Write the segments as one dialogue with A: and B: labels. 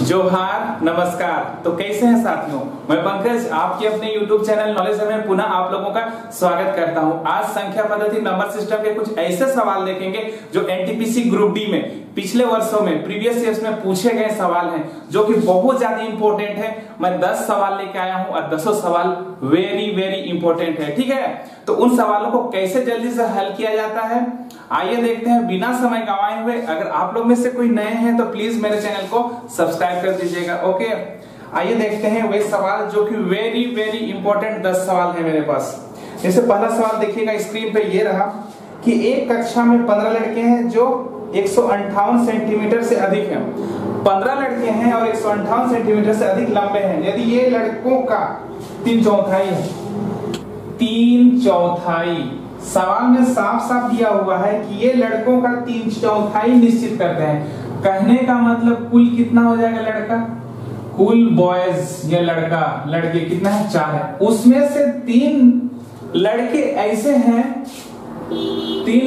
A: जोहार नमस्कार। तो कैसे हैं साथियों, मैं पंकज आपके अपने YouTube चैनल नॉलेज में पुनः आप लोगों का स्वागत करता हूं। आज संख्या पद्धति नंबर सिस्टम के कुछ ऐसे सवाल देखेंगे जो एनटीपीसी ग्रुप डी में पिछले वर्षों में प्रीवियस ईयर्स में पूछे गए सवाल हैं, जो कि बहुत ज्यादा इंपॉर्टेंट है। मैं 10 सवाल लेके आया हूं और 10 सवाल वेरी वेरी इंपॉर्टेंट है। ठीक है, तो उन सवालों को कैसे जल्दी से हल किया जाता है आइए देखते हैं बिना समय गंवाए हुए। अगर आप लोग में से कोई नए हैं तो प्लीज मेरे चैनल को सब्सक्राइब कर दीजिएगा। ओके, आइए देखते हैं वे सवाल जो कि वेरी वेरी इंपॉर्टेंट 10 सवाल है मेरे पास। जैसे पहला सवाल देखिएगा स्क्रीन पे, ये रहा कि एक कक्षा में 15 लड़के हैं जो 158 सेंटीमीटर से अधिक हैं। 15 लड़के हैं और 158 सेंटीमीटर से अधिक लंबे हैं। यदि ये लड़कों का 3/4 है, 3/4 सवाल में साफ साफ दिया हुआ है कि ये लड़कों का 3/4 निश्चित करते हैं। कहने का मतलब कुल कितना हो जाएगा लड़का, कुल बॉयज या लड़का लड़के कितना है, 4 है। उसमें से 3 लड़के ऐसे हैं, 3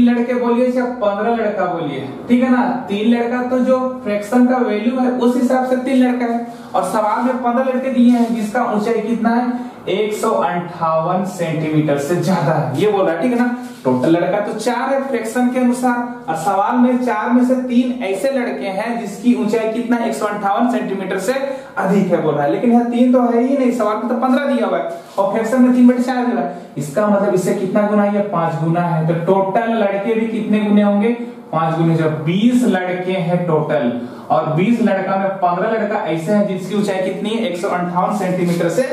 A: लड़के बोलिए चाहे 15 लड़का बोलिए, ठीक है ना। 3 लड़का तो जो फ्रैक्शन का वैल्यू है उस हिसाब से 3 लड़का है, और सवाल में 15 लड़के दिए हैं जिसका ऊंचाई कितना है, 158 सेंटीमीटर से ज्यादा है, ये बोल रहा है, ठीक है ना। टोटल लड़का तो 4 है फ्रैक्शन के अनुसार, और सवाल में 4 में से 3 ऐसे लड़के हैं जिसकी ऊंचाई कितना है, 158 सेंटीमीटर से अधिक है बोल रहा है। लेकिन यहाँ 3 तो है ही नहीं, सवाल में तो 15 दिया हुआ है और फ्रैक्शन में 3/4 दिया है। इसका मतलब इससे कितना गुना है, 5 गुना है। तो टोटल लड़के भी कितने गुने होंगे, 5 गुने। जब 20 लड़के हैं टोटल, और 20 लड़का में 15 लड़का ऐसे हैं जिसकी ऊंचाई कितनी है, 158 सेंटीमीटर से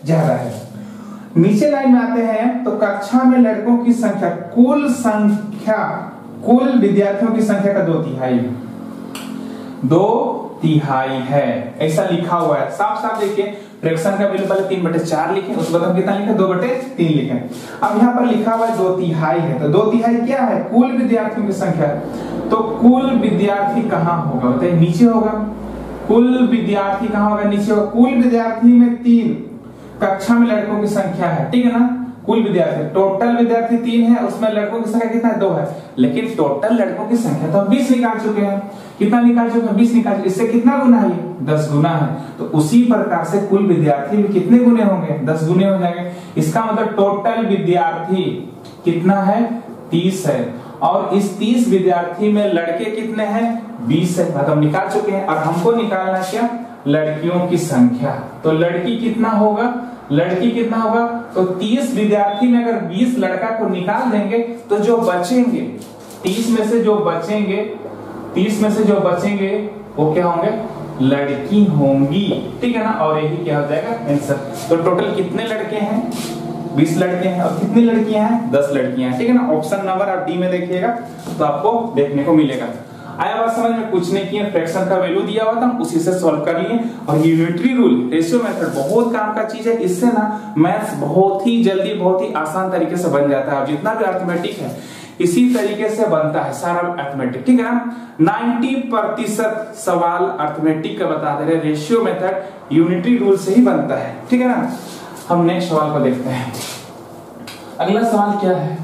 A: ज्यादा है। नीचे लाइन में आते हैं तो कक्षा में लड़कों की संख्या, कुल विद्यार्थियों की संख्या का 2/3 है, ऐसा लिखा हुआ है। साफ साफ देखिए, फ्रैक्शन का वैल्यू पहले 3/4 लिखे, उसके बाद हम कितना लिखे, 2/3 लिखे। अब यहाँ पर लिखा हुआ है 2/3 है, तो 2/3 क्या है, कुल विद्यार्थियों की संख्या। तो कुल विद्यार्थी कहाँ होगा बताइए, नीचे होगा। कुल विद्यार्थी कहाँ होगा, नीचे होगा। कुल विद्यार्थी में 3 कक्षा में लड़कों की संख्या है, ठीक है ना। कुल विद्यार्थी, टोटल विद्यार्थी 3 है, उसमें लड़कों की संख्या कितना है, 2 है। लेकिन टोटल लड़कों की संख्या तो हम 20 निकाल चुके हैं। कितना निकाल चुके हैं, 20 निकाल चुके। इससे कितना गुना है, 10 गुना है। तो उसी प्रकार से कुल विद्यार्थी भी कितने गुने होंगे, 10 गुने हो जाएंगे। इसका मतलब टोटल विद्यार्थी कितना है, 30 है, और इस 30 विद्यार्थी में लड़के कितने हैं, 20 है। मतलब निकाल चुके हैं। और हमको निकालना क्या, लड़कियों की संख्या। तो लड़की कितना होगा, तो 30 विद्यार्थी में अगर 20 लड़का को निकाल देंगे तो जो बचेंगे, 30 में से जो बचेंगे वो क्या होंगे, लड़की होंगी, ठीक है ना। और यही क्या हो जाएगा आंसर। तो टोटल कितने लड़के हैं, 20 लड़के हैं, और कितनी लड़कियां हैं, 10 लड़कियां हैं, ठीक है ना। ऑप्शन नंबर आप डी में देखिएगा तो आपको देखने को मिलेगा। आया बात समझ में, कुछ नहीं किया, फ्रैक्शन का वैल्यू दिया हुआ था, उसी से सॉल्व कर लिए। और यूनिटरी रूल, रेशियो मेथड बहुत काम का चीज है। इससे ना मैथ्स बहुत ही जल्दी, बहुत ही आसान तरीके से बन जाता है। जितना भी अर्थमेटिक है इसी तरीके से बनता है सारा अर्थमेटिक, ठीक है ना। 90% सवाल अर्थमेटिक का बताते रहे, रेशियो मेथड यूनिटरी रूल से ही बनता है, ठीक है ना। हम नेक्स्ट सवाल को देखते हैं। अगला सवाल क्या है,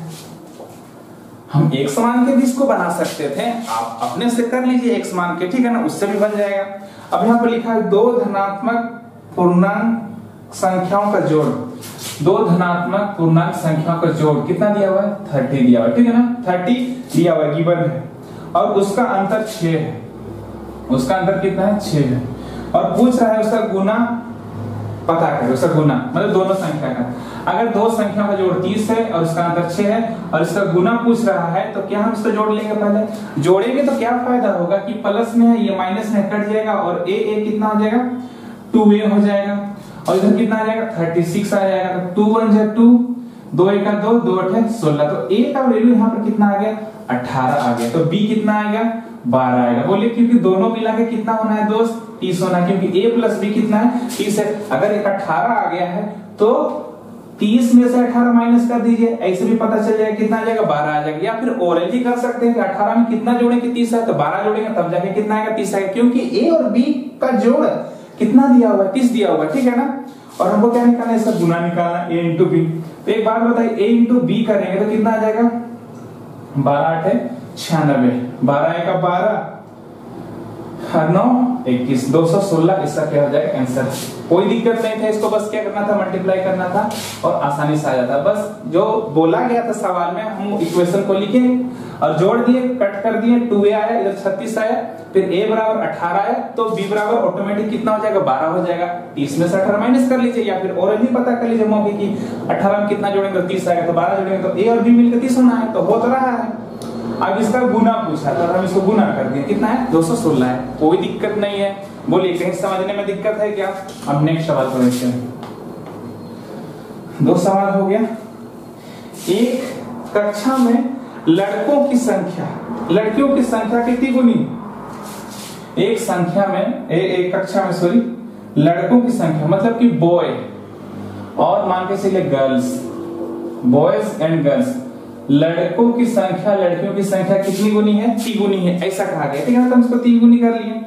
A: हम एक समान के भी इसको बना सकते थे, आप अपने से कर लीजिए एक समान के, ठीक है ना, उससे भी बन जाएगा। अब यहाँ पर लिखा है 2 धनात्मक पूर्णांक संख्याओं का जोड़, 2 धनात्मक पूर्णांक संख्याओं का जोड़ कितना दिया हुआ है, 30 दिया हुआ है, ठीक है ना। 30 दिया हुआ है, गिवन है, और उसका अंतर 6 है। उसका अंतर कितना है, 6 है, और पूछ रहा है उसका गुना पता करें, उसका गुना मतलब दोनों संख्या का। अगर 2 संख्या का जोड़ 30 है और इसका अंतर 6 है और इसका गुना पूछ रहा है, तो क्या हम इसको जोड़ लेंगे, पहले जोड़ेंगे तो क्या फायदा होगा कि प्लस में है, ये माइनस में कट जाएगा, और a कितना हो जाएगा, 2a हो जाएगा, और इधर कितना आ जाएगा, 36 आ जाएगा। तो 2 1 जा 2, 2 1 2, 2 8 16। तो a का वैल्यू यहाँ पर कितना आ गया, 18 आ गया। तो b कितना आएगा, 12 आएगा। बोलिए क्योंकि दोनों मिला के कितना होना है दोस्त, 30 होना है, क्योंकि a प्लस b कितना है, 30 है। अगर एक 18 आ गया है तो 30 में से 18 माइनस कर दीजिए, ऐसे भी पता चल जाएगा कितना आ जाएगा, 12 आ जाएगा। या फिर ओरली कर सकते हैं कि 18 में कितना जोड़ेंगे, 30 है, तो 12 जोड़ेंगे तब जाके कितना आएगा, 30 आएगा, क्योंकि a और b का जोड़ कितना दिया हुआ है, 30 दिया हुआ है, ठीक है ना। और हमको क्या निकालना है, इसका गुना निकालना, a इंटू बी। तो एक बात बताइए, a इंटू बी करेंगे तो कितना आ जाएगा, 12 8 96, 12 1 12, 9 21 216 इसका क्या हो जाएगा आंसर। कोई दिक्कत नहीं था, इसको बस क्या करना था, मल्टीप्लाई करना था और आसानी से आ जाता। बस जो बोला गया था सवाल में हम इक्वेशन को लिखे और जोड़ दिए, कट कर दिए, 2a आया, इधर 36 आया, फिर a बराबर 18 आया, तो b बराबर ऑटोमेटिक कितना हो जाएगा 12 हो जाएगा। 30 में से 18 माइनस कर लीजिए या फिर और भी पता कर लीजिए मौके की 18 में कितना जोड़ेंगे तो 30 आएगा, तो 12 जोड़ेंगे तो a और b मिलकर 30 होना है, तो हो तो रहा है। अब इसका गुना पूछा तो हम इसको गुना कर दिए, कितना है 216 है, कोई दिक्कत नहीं है। बोलिए कहीं समझने में दिक्कत है क्या? अब नेक्स्ट सवाल को देखते हैं। 2 सवाल हो गया। एक कक्षा में लड़कों की संख्या, लड़कियों की संख्या कितनी गुनी? एक संख्या में एक कक्षा में सॉरी लड़कों की संख्या मतलब कि बॉय और मान के चलिए गर्ल्स, बॉयज एंड गर्ल्स, लड़कों की संख्या लड़कियों की संख्या कितनी गुनी है? 3 गुनी है, ऐसा कहा गया। ठीक है, तो हम इसको 3 गुनी कर लिए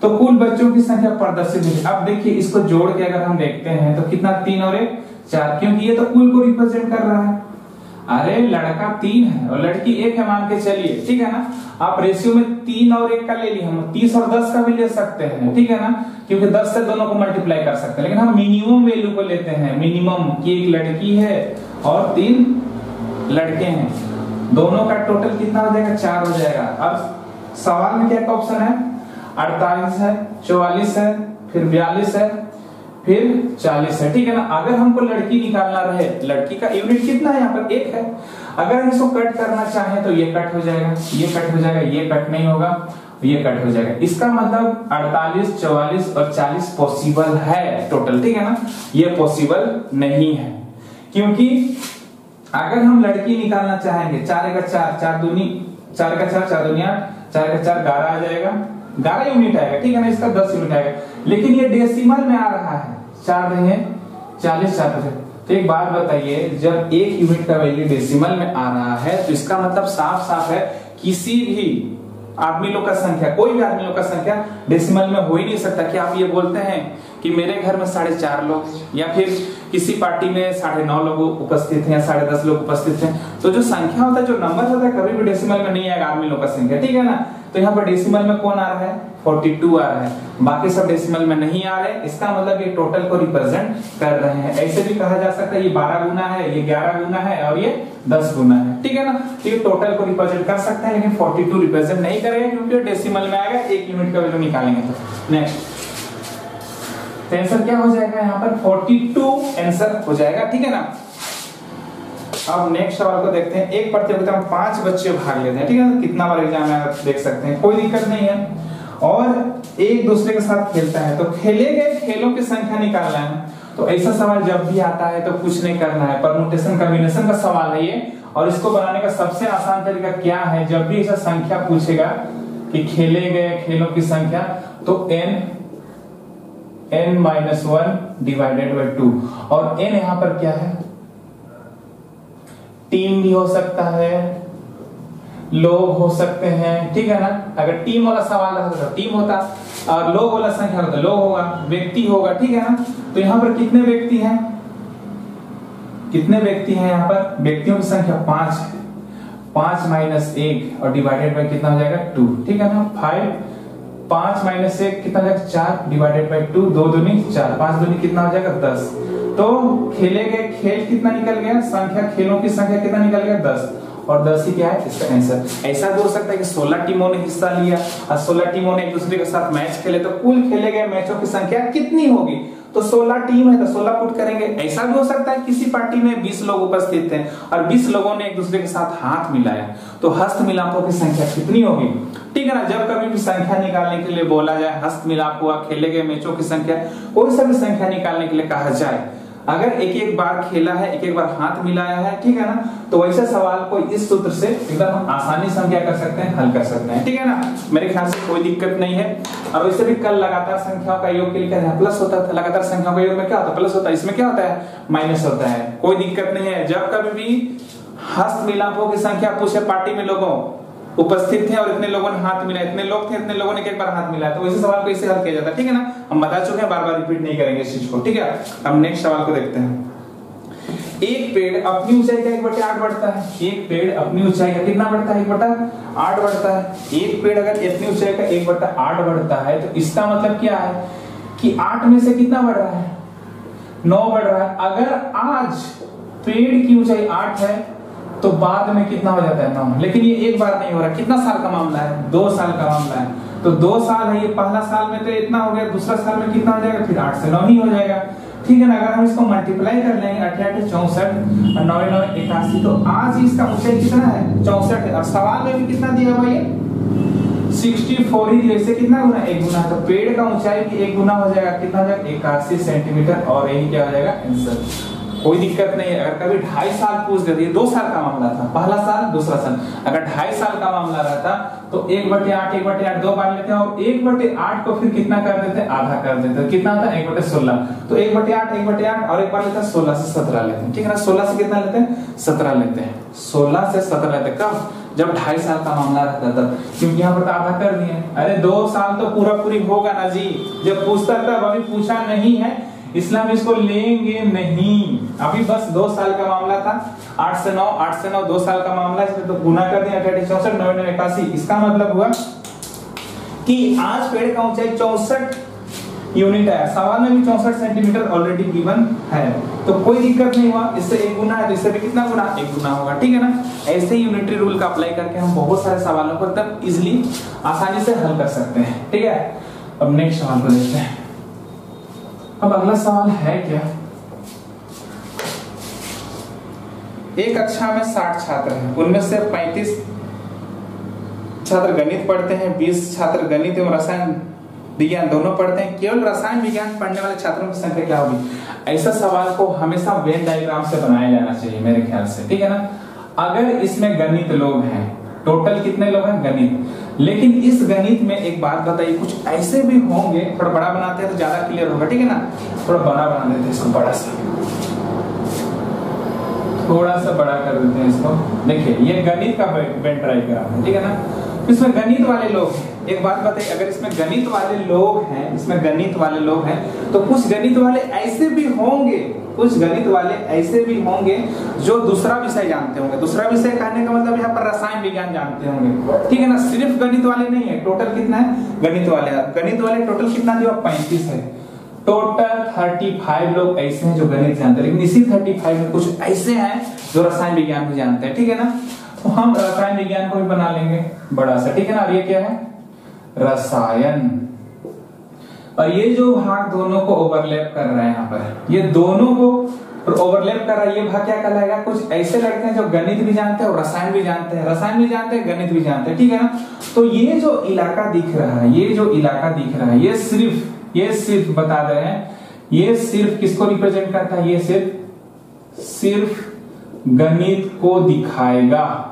A: तो कुल बच्चों की संख्या प्रदर्शित है। अब देखिए इसको जोड़ के अगर हम देखते हैं तो कितना 3 और 1 4, क्योंकि ये तो कुल को रिप्रेजेंट कर रहा है। अरे लड़का 3 है और लड़की 1 है मान के चलिए, ठीक है ना। आप रेशियो में 3 और 1 का ले लिए, हम 30 और 10 का भी ले सकते हैं, ठीक है ना, क्योंकि 10 से दोनों को मल्टीप्लाई कर सकते हैं। लेकिन हम मिनिमम वैल्यू को लेते हैं, मिनिमम की एक लड़की है और 3 लड़के हैं, दोनों का टोटल कितना हो जाएगा 4 हो जाएगा। अब सवाल में क्या का ऑप्शन है? 48 है, 44 है, फिर 42 है, फिर 40 है, ठीक है ना। अगर हमको लड़की निकालना रहे, लड़की का यूनिट कितना है यहाँ पर 1 है, अगर हम इसको कट करना चाहें तो ये कट हो जाएगा, ये कट हो जाएगा, ये कट नहीं होगा, ये कट हो जाएगा। इसका मतलब 48 44 और 40 पॉसिबल है टोटल, ठीक है ना। ये पॉसिबल नहीं है क्योंकि अगर हम लड़की निकालना चाहेंगे 4 का 4 4 दूनी 4 का 4 4 दूनी 8 4 का 4 11 आ जाएगा, 11 यूनिट आएगा, ठीक है ना। इसका 10 यूनिट आएगा, लेकिन ये डेसिमल में आ रहा है, 4 देंगे 40 4। तो एक बात बताइए, जब 1 यूनिट का वैल्यू डेसिमल में आ रहा है तो इसका मतलब साफ साफ है किसी भी आदमी लोग का संख्या, कोई भी आदमी लोग का संख्या डेसिमल में हो ही नहीं सकता। कि आप ये बोलते हैं कि मेरे घर में 4.5 लोग या फिर किसी पार्टी में 9.5 लोग उपस्थित हैं या 10.5 लोग उपस्थित हैं, तो जो संख्या होता है, जो नंबर होता है, कभी भी डेसिमल में नहीं आएगा आदमी लोग का संख्या, ठीक है ना। तो यहाँ पर डेसिमल में कौन आ रहा है 42 आ रहा है, बाकी सब डेसिमल में नहीं आ रहे। इसका मतलब ये टोटल को रिप्रेजेंट कर रहे हैं। ऐसे भी कहा जा सकता है ये 12 गुना है, ये 11 गुना है और ये 10 गुना है, ठीक है ना। तो ये टोटल को रिप्रेजेंट कर सकते हैं, लेकिन 42 रिप्रेजेंट नहीं करेगा क्योंकि डेसिमल में आएगा, 1 यूनिट का वैल्यू निकालेंगे तो। नेक्स्ट आंसर क्या हो जाएगा यहाँ पर 42 आंसर हो जाएगा, ठीक है ना। अब नेक्स्ट सवाल को देखते हैं। एक प्रतियोगिता में 5 बच्चे भाग लेते हैं, ठीक है, कितना बार एग्जाम में आप देख सकते हैं, कोई दिक्कत नहीं है, और एक दूसरे के साथ खेलता है। तो खेले गए खेलों की संख्या निकालना है। तो ऐसा सवाल जब भी आता है तो कुछ नहीं करना है, परम्यूटेशन कॉम्बिनेशन का सवाल है ये, और इसको बनाने का सबसे आसान तरीका क्या है, जब भी ऐसा संख्या पूछेगा कि खेले गए खेलों की संख्या, तो n-1 डिवाइडेड बाय 2, और n यहां पर क्या है, टीम भी हो सकता है, लोग हो सकते हैं, ठीक है ना। अगर टीम वाला सवाल रहता तो टीम होता, और लोग वाला संख्या होता लोग होगा, व्यक्ति होगा, ठीक है ना। तो यहाँ पर कितने व्यक्ति हैं, कितने व्यक्ति हैं यहाँ पर, व्यक्तियों की संख्या 5 है, 5 माइनस 1 और डिवाइडेड बाय कितना हो जाएगा 2, ठीक है ना। 5 माइनस 1 कितना हो जाएगा 4 डिवाइडेड बाय 2, 2 दूनी 4, 5 दूनी कितना हो जाएगा 10। तो खेले गए खेल कितना निकल गया, संख्या खेलों की संख्या कितना निकल गया 10, और 10 ही क्या है इसका आंसर। ऐसा भी हो सकता है कि 16 टीमों ने हिस्सा लिया और 16 टीमों ने एक दूसरे के साथ मैच खेले, तो कुल खेले गए मैचों की संख्या कितनी होगी, तो 16 टीम है तो 16 पुट करेंगे। ऐसा भी हो सकता है किसी पार्टी में 20 लोग उपस्थित थे और 20 लोगों ने एक दूसरे के साथ हाथ मिलाया, तो हस्त मिलापों की संख्या कितनी होगी, ठीक है ना। जब कभी भी संख्या निकालने के लिए बोला जाए, हस्त मिलाप हुआ, खेले गए मैचों की संख्या, कोई सा भी संख्या निकालने के लिए कहा जाए, अगर एक एक बार खेला है, एक एक बार हाथ मिलाया है, ठीक है ना, तो वैसे सवाल को इस सूत्र से एकदम आसानी से हम क्या कर सकते हैं, हल कर सकते हैं, ठीक है ना। मेरे ख्याल से कोई दिक्कत नहीं है। और वैसे भी कल लगातार संख्याओं का योग के लिए प्लस होता था, लगातार संख्याओं का योग में क्या होता है प्लस होता है, इसमें क्या होता है माइनस होता है, कोई दिक्कत नहीं है। जब कभी भी हस्त मिलापों की संख्या पूछे, पार्टी में लोगों उपस्थित थे और इतने लोगों ने हाथ मिलाया, इतने लोग थे, इतने लोगों ने एक बार हाथ मिलाया, तो वैसे सवाल को इसे हल किया जाता है, ठीक है ना। हम बता चुके हैं, बार बार रिपीट नहीं करेंगे इस चीज को, ठीक है। अब नेक्स्ट सवाल को देखते हैं। एक पेड़ अपनी ऊंचाई का 1/8 बढ़ता है। एक पेड़ अपनी ऊंचाई का कितना बढ़ता है? 1/8 बढ़ता है। एक पेड़ अगर अपनी ऊंचाई का 1/8 बढ़ता है तो इसका मतलब क्या है कि 8 में से कितना बढ़ रहा है? 9 बढ़ रहा है। अगर आज पेड़ की ऊंचाई 8 है तो बाद में कितना हो जाता है? 9। लेकिन ये एक बार नहीं हो रहा। कितना साल का मामला है? 2 साल का मामला है। तो 2 साल है, ये पहला साल में तो इतना हो गया, दूसरा साल में कितना हो जाएगा? फिर 8 से 9 ही हो जाएगा। ठीक है ना। अगर हम इसको मल्टीप्लाई कर लेंगे 8 8 64 और 9 9 81, तो आज इसका ऊंचाई कितना है? 64 है। और सवाल में भी कितना दिया हुआ है? 64 ही दिया। इससे कितना गुना? 1 गुना। तो पेड़ का ऊंचाई भी 1 गुना हो जाएगा। कितना हो जाएगा? 81 सेंटीमीटर। और यही क्या हो जाएगा? आंसर। कोई दिक्कत नहीं है। अगर कभी 2.5 साल पूछ देते, 2 साल का मामला था, पहला साल दूसरा साल, अगर 2.5 साल का मामला रहता तो 1/8 1/8 2 बार लेते हैं और 1/8 को फिर कितना कर देते? आधा कर देते। कितना था? 1/16। तो 1/8 1/8 और एक बार लेते हैं 16 से 17 लेते हैं। ठीक है ना। 16 से कितना लेते हैं? 17 लेते हैं। 16 से 17 लेते हैं। कब? जब 2.5 साल का मामला रहता था, क्योंकि यहाँ पर तो आधा कर दिए। अरे 2 साल तो पूरा पूरी होगा ना जी। जब पूछता था, अभी पूछा नहीं है इसलिए हम इसको लेंगे नहीं। अभी बस 2 साल का मामला था। 8 से 9 2 साल का मामला है। तो गुना कर दिया 8 64 9 9 81। इसका मतलब हुआ कि आज पेड़ का ऊंचाई 64 यूनिट है। सवाल में भी 64 सेंटीमीटर ऑलरेडी गिवन है, तो कोई दिक्कत नहीं हुआ। इससे 1 गुना है तो इससे भी कितना गुना? 1 गुना होगा। ठीक है ना। ऐसे ही यूनिटरी रूल का अप्लाई करके हम बहुत सारे सवालों को एकदम इजीली आसानी से हल कर सकते हैं। ठीक है। अब नेक्स्ट सवाल को देखते हैं। अब अगला सवाल है क्या? एक कक्षा में 60 छात्र हैं, उनमें से 35 छात्र गणित पढ़ते हैं, 20 छात्र गणित एवं रसायन विज्ञान दोनों पढ़ते हैं। केवल रसायन विज्ञान पढ़ने वाले छात्रों की संख्या क्या होगी? ऐसा सवाल को हमेशा वेन डायग्राम से बनाया जाना चाहिए मेरे ख्याल से। ठीक है ना। अगर इसमें गणित लोग हैं, टोटल कितने लोग हैं? गणित। लेकिन इस गणित में एक बात बताइए, कुछ ऐसे भी होंगे, थोड़ा बड़ा बनाते हैं तो ज्यादा क्लियर होगा। ठीक है ना। थोड़ा बड़ा बना देते हैं इसको, बड़ा सा, थोड़ा सा बड़ा कर देते हैं इसको। देखिए ये गणित का वेन डायग्राम है। ठीक है ना। इसमें गणित वाले लोग हैं। एक बात बताइए, अगर इसमें गणित वाले लोग हैं, इसमें गणित वाले लोग हैं, तो कुछ गणित वाले ऐसे भी होंगे, कुछ गणित वाले ऐसे भी होंगे जो दूसरा विषय जानते होंगे। दूसरा विषय कहने का मतलब यहाँ पर रसायन विज्ञान जानते होंगे। ठीक है ना। सिर्फ गणित वाले नहीं है। टोटल कितना है? गणित वाले टोटल कितना दिया? 35 है। टोटल 35 लोग ऐसे हैं जो गणित जानते हैं। लेकिन इसी 35 में कुछ ऐसे हैं जो रसायन विज्ञान भी जानते हैं। ठीक है ना। तो हम रसायन विज्ञान को भी बना लेंगे बड़ा सा। ठीक है ना। और ये क्या है? रसायन। और ये जो भाग दोनों को ओवरलैप कर रहा है, यहाँ पर ये दोनों को ओवरलैप कर रहा है, ये भाग क्या कहलाएगा? कुछ ऐसे लड़के हैं जो गणित भी जानते हैं और रसायन भी जानते हैं, रसायन भी जानते हैं, गणित भी जानते हैं। ठीक है ना। तो ये जो इलाका दिख रहा है, ये जो इलाका दिख रहा है, ये सिर्फ बता दे रहे हैं, ये सिर्फ किसको रिप्रेजेंट करता है? ये सिर्फ गणित को दिखाएगा।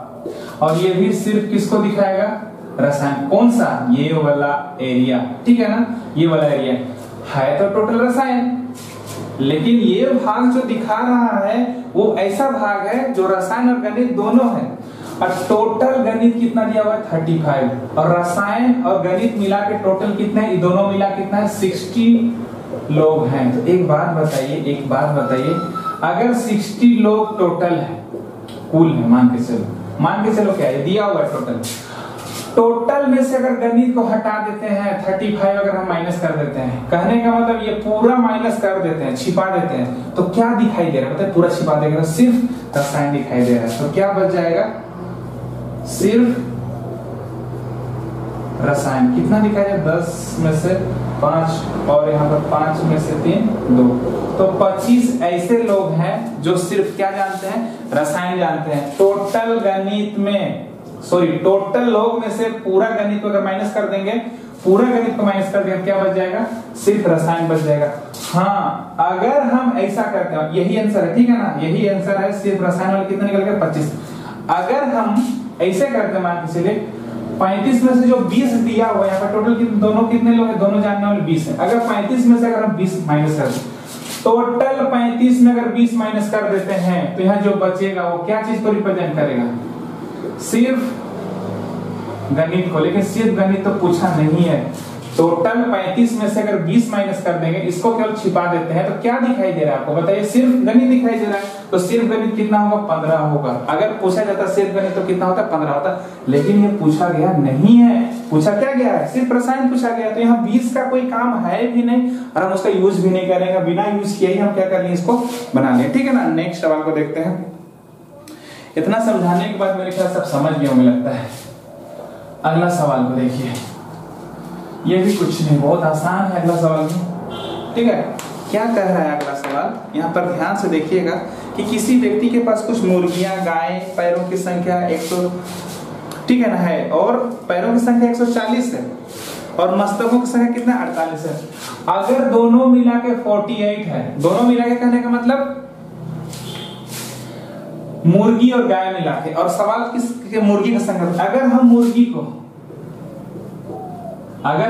A: और ये भी सिर्फ किसको दिखाएगा? रसायन। कौन सा? ये वाला एरिया। ठीक है ना। ये वाला एरिया है तो टोटल रसायन। लेकिन ये भाग जो दिखा रहा है वो ऐसा भाग है जो रसायन और गणित दोनों है। और टोटल गणित कितना दिया हुआ है? 35। और रसायन और गणित मिला के टोटल कितना है? ये दोनों मिला कितना है? 60 लोग हैं। तो एक बात बताइए, अगर 60 लोग टोटल है, कुल है, मान के चलो क्या है? दिया हुआ है टोटल में से अगर गणित को हटा देते हैं, 35 अगर हम माइनस कर देते हैं, कहने का मतलब ये पूरा माइनस कर देते हैं, छिपा देते हैं, तो क्या दिखाई दे रहा है? मतलब पूरा छिपा देगा, सिर्फ रसायन दिखाई दे रहा है। तो क्या बच जाएगा? सिर्फ रसायन। कितना दिखाई दे? 10 में से 5 और यहाँ पर 5 में से 3 2। तो 25 ऐसे लोग हैं जो सिर्फ क्या जानते हैं? रसायन जानते हैं। टोटल लोग में से पूरा गणित को अगर माइनस कर देंगे, क्या बच जाएगा? सिर्फ रसायन बच जाएगा। हाँ, अगर हम ऐसा करते हैं, यही आंसर है। ठीक है ना। यही आंसर है। सिर्फ रसायन वाले कितना निकल गया? 25। अगर हम ऐसे करते हैं, मान के चलिए 35 में से जो 20 दिया हुआ है, यहाँ पर टोटल दोनों कितने लोग हैं? दोनों जानने वाले 20 है। अगर 35 में से अगर हम 20 माइनस कर दें, टोटल 35 में अगर 20 माइनस कर देते हैं, तो यहाँ जो बचेगा वो क्या चीज को रिप्रेजेंट करेगा? सिर्फ गणित को। लेकिन सिर्फ गणित तो पूछा नहीं है, टोटल 35 में से अगर 20 माइनस कर देंगे, इसको केवल छिपा देते हैं तो क्या दिखाई दे रहा है आपको बताइए? सिर्फ गणित दिखाई दे रहा है। तो सिर्फ गणित कितना होगा? 15 होगा। अगर पूछा जाता सिर्फ गणित तो कितना होता? 15 होता। लेकिन ये पूछा गया नहीं है। पूछा क्या गया है? सिर्फ रसायन पूछा गया। तो यहाँ 20 का कोई काम है भी नहीं और हम उसका यूज भी नहीं करेंगे। बिना यूज किए ही हम क्या कर लिए? इसको बना लिए। ठीक है ना। नेक्स्ट सवाल को देखते हैं। इतना समझाने के बाद मेरे ख्याल सब समझ गए होंगे लगता है। अगला सवाल को देखिए। ये भी कुछ नहीं, बहुत आसान है अगला सवाल भी। ठीक है। क्या कह रहा है अगला सवाल? यहाँ पर ध्यान से देखिएगा कि किसी व्यक्ति के पास कुछ मुर्गियां, गाय, पैरों की संख्या 100, ठीक है ना, है, और पैरों की संख्या 140 है और मस्तकों की संख्या कितना? 48 है। अगर दोनों मिला के 48 है, दोनों मिला के कहने का मतलब मुर्गी और गाय मिला के, और सवाल किस मुर्गी का संख्या। अगर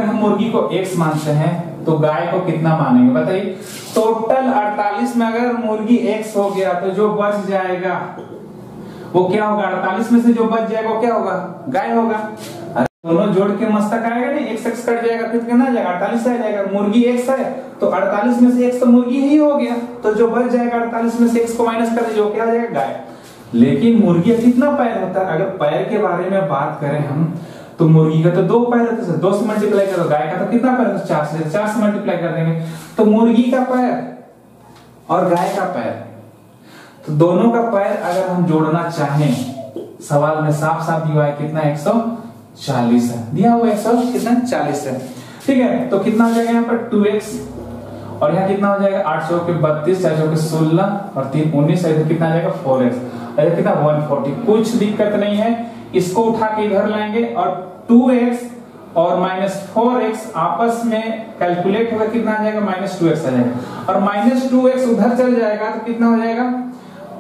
A: हम मुर्गी को x मानते हैं तो गाय को कितना मानेंगे बताइए? टोटल 48 में अगर मुर्गी x हो गया तो जो बच जाएगा वो क्या होगा? 48 में से जो बच जाएगा वो क्या होगा? गाय होगा। दोनों जोड़ के मस्तक आएगा नहीं, x x कट जाएगा, फिर कितना जाएगा? 48 आ जाएगा। मुर्गी x है तो 48 में से x तो मुर्गी ही हो गया, तो जो बच जाएगा 48 में से x को माइनस कर दीजिए, क्या आ जाएगा? गाय। लेकिन मुर्गी का कितना पैर होता है? अगर पैर के बारे में बात करें हम तो मुर्गी का तो 2 पैर होते हैं, 2 से मल्टीप्लाई करो। गाय का तो कितना पैर होता है? 4 से मल्टीप्लाई कर देंगे तो मुर्गी का पैर और गाय का पैर, तो दोनों का पैर अगर हम जोड़ना चाहें, सवाल में साफ साफ दिया है कितना? 140 है, दिया हुआ 140 है। ठीक है। तो कितना हो जाएगा यहाँ पर? 2x, और यहाँ कितना हो जाएगा? 8 चौके 32, 4 चौके 16 और 3 19, इधर कितना आ जाएगा? 4x, इधर कितना? 140। कुछ दिक्कत नहीं है, इसको उठा के इधर लाएंगे और 2x और -4x आपस में कैलकुलेट होगा, कितना आ जाएगा? -2x आ जाएगा, और -2x उधर चल जाएगा तो कितना हो जाएगा?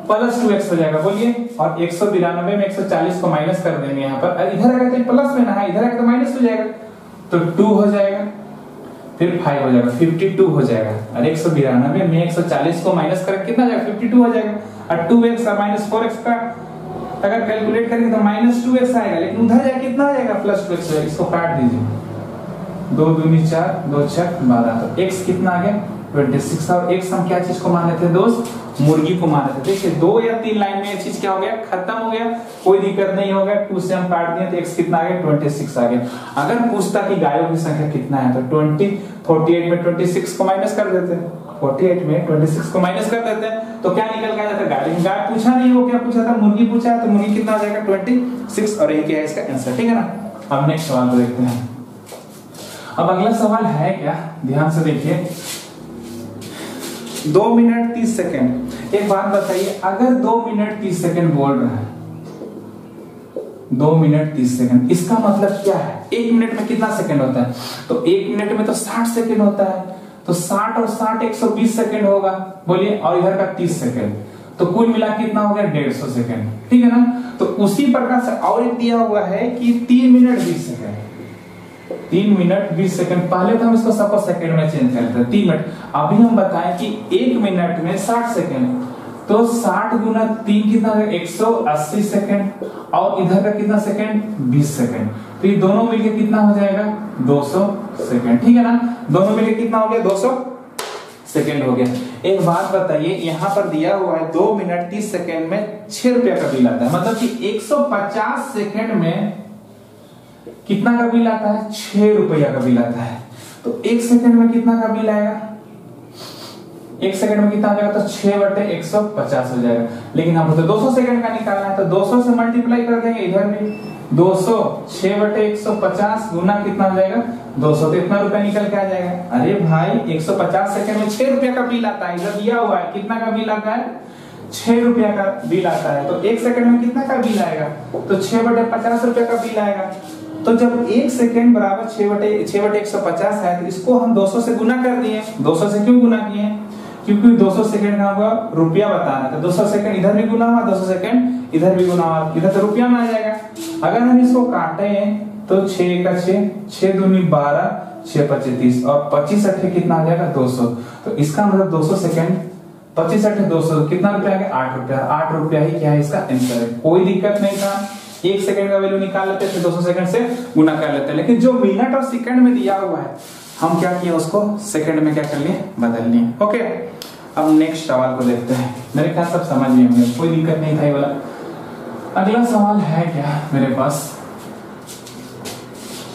A: +2x हो जाएगा। बोलिए। और 192 में 140 को माइनस कर देंगे यहाँ पर, इधर आएगा तो प्लस में ना है, इधर आएगा तो माइनस हो जाएगा, तो 2 हो जाएगा, फिर 5 हो जाएगा, 52 हो जाएगा। और 192 में 140 को माइनस करके कितना आ जाएगा? 52 हो जाएगा। और 2x और -4x का अगर कैलकुलेट करेंगे तो -2x आएगा, लेकिन उधर जाके कितना आ जाएगा? +2x। इसको काट दीजिए, 2 दूनी 4, 2 छक 12, तो x कितना आ गया? 26। और x हम क्या चीज को मान रहे थे दोस्त? मुर्गी को मान रहे थे। देखिए 2 या 3 लाइन में ये चीज क्या हो गया? खत्म हो गया, कोई दिक्कत नहीं होगा। 2 से हम काट दिए तो x कितना आ गया? 26 आ गया। अगर पूछता कि गायों की संख्या कितना है तो 48 में 26 को माइनस कर देते हैं, 48 में 26 को माइनस कर देते हैं तो क्या निकल के आ जाता है? गाय। लेकिन गाय पूछा नहीं, वो क्या पूछा था? मुर्गी पूछा है, तो मुर्गी कितना आ जाएगा? 26, और यही क्या है इसका आंसर। ठीक है ना। अब नेक्स्ट सवाल को देखते हैं। अब अगला सवाल है क्या? ध्यान से देखिए। 2 मिनट 30 सेकंड। एक बात बताइए, अगर 2 मिनट 30 सेकंड बोल रहा है, 2 मिनट 30 सेकंड, इसका मतलब क्या है? 1 मिनट में कितना सेकंड होता है? तो 1 मिनट में तो 60 सेकंड होता है, तो 60 और 60 120 सेकंड होगा। बोलिए। और इधर का 30 सेकंड, तो कुल मिला कितना हो गया? 150 सेकंड। ठीक है ना। तो उसी प्रकार से और एक दिया हुआ है कि 3 मिनट 20 सेकंड, 3 मिनट 20 सेकंड। पहले तो हम इसको सबको सेकंड में चेंज करते हैं, 3 मिनट। अभी हम बताएं कि 1 मिनट में 60 सेकंड, तो 60 गुना 3 कितना है? 180 सेकंड, और इधर का कितना सेकंड? 20 सेकंड। तो ये दोनों मिलके कितना हो जाएगा? 200 सेकंड। ठीक है ना। दोनों मिलके कितना हो गया? 200 सेकंड हो गया। एक बात बताइए, यहाँ पर दिया हुआ है 2 मिनट 30 सेकंड में 6 रुपया का बिल आता है, मतलब कि 150 सेकंड में कितना का बिल आता है? 6 रुपया का बिल आता है। तो 1 सेकंड में कितना का बिल आएगा? 1 सेकंड में कितना आ जाएगा? तो 6/150 हो जाएगा। लेकिन हम तो 200 सेकंड का निकालना है, तो 200 से मल्टीप्लाई कर देंगे इधर भी। 200 6/150 गुना कितना हो जाएगा? 200, तो इतना रुपया निकल के आ जाएगा। अरे भाई 150 सेकंड में 6 रुपया का बिल आता है, इधर दिया हुआ है कितना का बिल आता है? 6 रुपया का बिल आता है। तो 1 सेकंड में कितना का बिल आएगा? तो 6/50 रुपया का बिल आएगा। तो जब 1 सेकंड बराबर 6/150 है, तो इसको हम 200 से गुना कर दिए। 200 से क्यों गुना किए? क्योंकि 200 सेकंड का हुआ रुपया बताना था। 200 सेकंड इधर भी गुना हुआ, 200 सेकंड इधर भी गुना हुआ, इधर तो रुपया में आ जाएगा। अगर हम इसको काटे तो 6 का 6, 6 दूनी 12, 6 25 30, और 25 अट्ठे कितना आ जाएगा? 200। तो इसका मतलब 200 सेकंड 25 अट्ठे 200 कितना रुपया आ गया? 8 रुपया। 8 रुपया ही क्या है इसका आंसर है। कोई दिक्कत नहीं था, 1 सेकंड का वैल्यू निकाल लेते थे 200 सेकंड से गुना कर लेते, लेकिन जो मिनट और सेकंड में दिया हुआ है हम क्या किए उसको सेकंड में क्या कर लिए, बदल लिए। ओके, अब नेक्स्ट सवाल को देखते हैं। मेरे ख्याल सब समझ गए होंगे, कोई दिक्कत नहीं था ये वाला। अगला सवाल है क्या मेरे पास,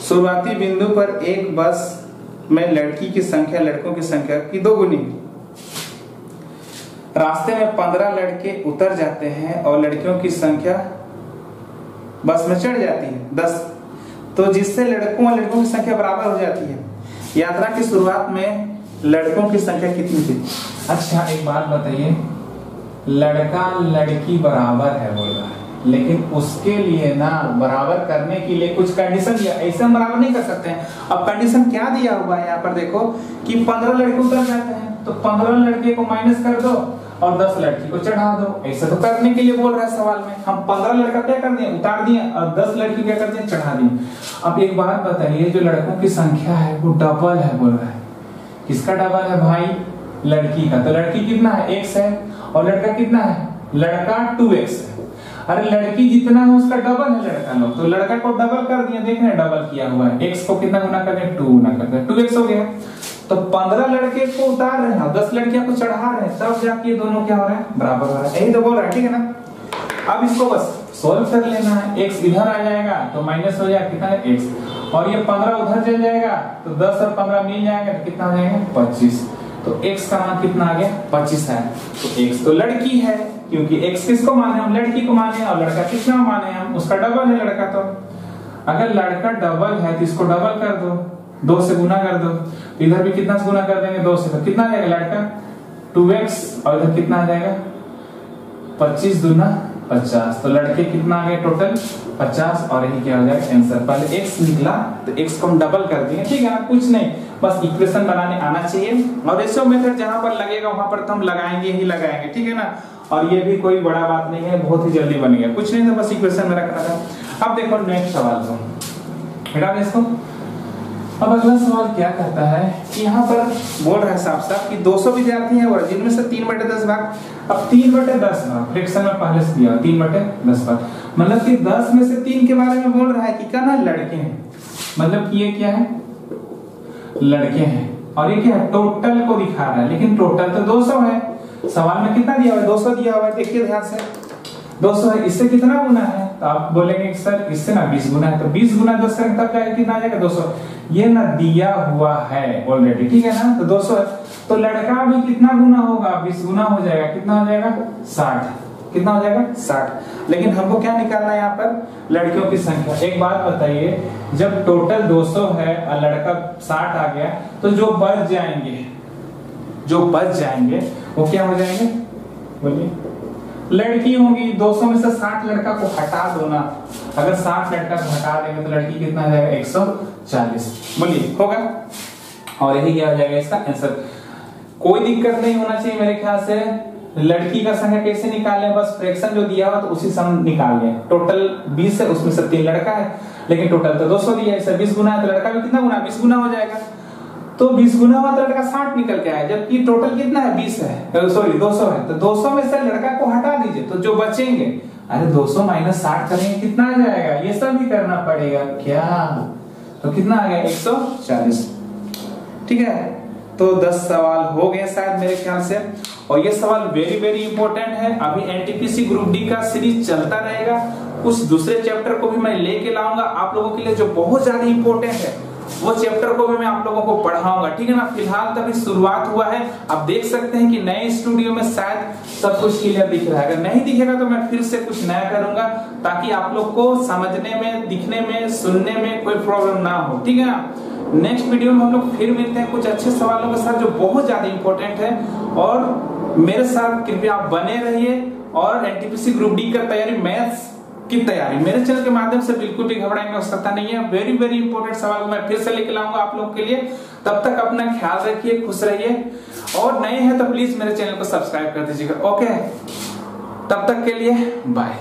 A: शुरुआती बिंदु पर एक बस में लड़की की संख्या लड़कों की संख्या की 2 गुनी। रास्ते में 15 लड़के उतर जाते हैं और लड़कियों की संख्या बस में चढ़ जाती है 10, तो जिससे लड़कों और लड़कों की संख्या बराबर हो जाती है। यात्रा की शुरुआत में लड़कों की संख्या कितनी थी? अच्छा एक बात बताइए, लड़का लड़की बराबर है बोल रहा है, लेकिन उसके लिए ना बराबर करने के लिए कुछ कंडीशन दिया, ऐसे हम बराबर नहीं कर सकते हैं। अब कंडीशन क्या दिया हुआ है यहाँ पर देखो कि 15 लड़के उतर जाते हैं, तो 15 लड़के को माइनस कर दो और 10 लड़की को चढ़ा दो। ऐसा तो करने के लिए बोल रहा है सवाल में। हम 15 लड़का क्या कर दिए, उतार दिए, और 10 लड़की क्या कर दिए, चढ़ा दिए। अब एक बात बताइए, जो लड़कों की संख्या है वो डबल है बोल रहा है। किसका डबल है भाई? लड़की का। तो लड़की कितना है, x है, और लड़का कितना है, लड़का 2x है। अरे लड़की जितना है उसका डबल है लड़का लोग, तो लड़का को डबल कर दिया, देख रहे हैं डबल किया हुआ है। x को कितना गुना कर रहे, 2 गुना कर रहे, 2x हो गया। तो 15 लड़के को उतार रहे हैं, 10 लड़कियां को चढ़ा रहे हैं, तब जाके दोनों क्या हो रहा है, बराबर हो रहा है। यही तो बोल रहा है, ठीक है ना। अब इसको बस सोल्व कर लेना है। x इधर आ जाएगा तो माइनस हो जाएगा, कितना है x, और ये 15 उधर चल जाएगा तो 10 और 15 मिल जाएगा तो कितना हो जाएगा, 25। तो x का मान कितना आ गया, 25 है। तो x तो लड़की है, क्योंकि x किसको माने हम, लड़की को माने, और लड़का कितना माने हम, उसका डबल है लड़का। तो अगर लड़का डबल है तो इसको डबल कर दो, 2 से गुना कर दो, तो इधर भी कितना से गुना कर देंगे, 2 से, तो कितना आ जाएगा लड़का 2x, और इधर कितना आ जाएगा 25 दूना 50। तो लड़के कितना आ गया टोटल 50, और यही क्या हो जाएगा आंसर। पहले x निकला तो x को हम डबल कर दिए, ठीक है ना, कुछ नहीं, बस इक्वेशन बनाने आना चाहिए। और रेशियो मेथड जहां पर लगेगा वहां पर तो हम लगाएंगे ही लगाएंगे, ठीक है ना। और ये भी कोई बड़ा बात नहीं है, बहुत ही जल्दी बन गया, कुछ नहीं था, बस इक्वेशन में रखना था। अब देखो नेक्स्ट सवाल को बेटा इसको। अब अगला सवाल क्या कहता है कि यहाँ पर बोल रहा है साफ साफ कि 200 विद्यार्थी हैं और जिनमें से 3/10 भाग। अब 3/10 भाग फ्रैक्शन में पहले से दिया 3/10 भाग, मतलब कि 10 में से 3 के बारे में बोल रहा है कि क्या ना लड़के हैं, मतलब कि ये क्या है, लड़के हैं। और ये क्या है, टोटल को दिखा रहा है, लेकिन टोटल तो 200 है। सवाल में कितना दिया हुआ है, 200 दिया हुआ है, देखिए ध्यान से 200 है, इससे कितना गुना है, तो आप बोलेंगे सर इससे ना 20 गुना है, तो 20 गुना 10 करेंगे तब जाके कितना आ जाएगा 200। ये ना दिया हुआ है ऑलरेडी, ठीक है ना, तो 200 है। तो लड़का भी कितना गुना होगा, 20 गुना हो जाएगा, कितना हो जाएगा 60, कितना हो जाएगा 60। लेकिन हमको क्या निकालना है यहाँ पर, लड़कियों की संख्या। एक बात बताइए, जब टोटल 200 है और लड़का 60 आ गया, तो जो बच जाएंगे वो क्या हो जाएंगे, बोलिए, लड़की होंगी। 200 में से 60 लड़का को हटा दो ना, अगर 60 लड़का को हटा देंगे तो लड़की कितना आ जाएगा 140, बोलिए होगा। और यही क्या हो जाएगा इसका आंसर। कोई दिक्कत नहीं होना चाहिए मेरे ख्याल से। लड़की का संख्या कैसे निकालें, बस फ्रैक्शन जो दिया हुआ तो उसी से हम निकाल लें। टोटल 20 है, उसमें से 3 लड़का है, लेकिन टोटल तो 200 दिया है, इसे 20 गुना है तो लड़का भी कितना गुना, 20 गुना हो जाएगा। तो 20 गुना हुआ तो लड़का 60 निकल के आया, जबकि टोटल कितना है 20 है, सॉरी 200 है। तो 200 में से लड़का को हटा दीजिए, तो जो बचेंगे, अरे 200 माइनस 60 करेंगे कितना आ जाएगा, ये सब भी करना पड़ेगा क्या, तो कितना आ गया 140, ठीक है। तो 10 सवाल हो गए शायद मेरे ख्याल से, और ये सवाल वेरी वेरी इंपॉर्टेंट है। अभी एनटीपीसी ग्रुप डी का सीरीज चलता रहेगा, कुछ दूसरे चैप्टर को भी मैं लेके लाऊंगा आप लोगों के लिए जो बहुत ज्यादा इंपॉर्टेंट है, वो चैप्टर को भी मैं आप लोगों को पढ़ाऊंगा, ठीक है ना। फिलहाल तभी शुरुआत हुआ है, आप देख सकते हैं कि नए स्टूडियो में शायद सब कुछ क्लियर दिख रहा है। अगर नहीं दिखेगा तो मैं फिर से कुछ नया करूंगा, ताकि आप लोग को समझने में, दिखने में, सुनने में कोई प्रॉब्लम ना हो, ठीक है ना। नेक्स्ट वीडियो में हम लोग फिर मिलते हैं कुछ अच्छे सवालों के साथ जो बहुत ज्यादा इंपॉर्टेंट है। और मेरे साथ कृपया आप बने रहिए, और एनटीपीसी ग्रुप डी का तैयारी, मैथ्स की तैयारी मेरे चैनल के माध्यम से बिल्कुल भी घबराने की आवश्यकता नहीं है। वेरी वेरी इंपॉर्टेंट सवाल मैं फिर से लेके लाऊंगा आप लोग के लिए। तब तक अपना ख्याल रखिए, खुश रहिए, और नए हैं तो प्लीज मेरे चैनल को सब्सक्राइब कर दीजिएगा। ओके, तब तक के लिए बाय।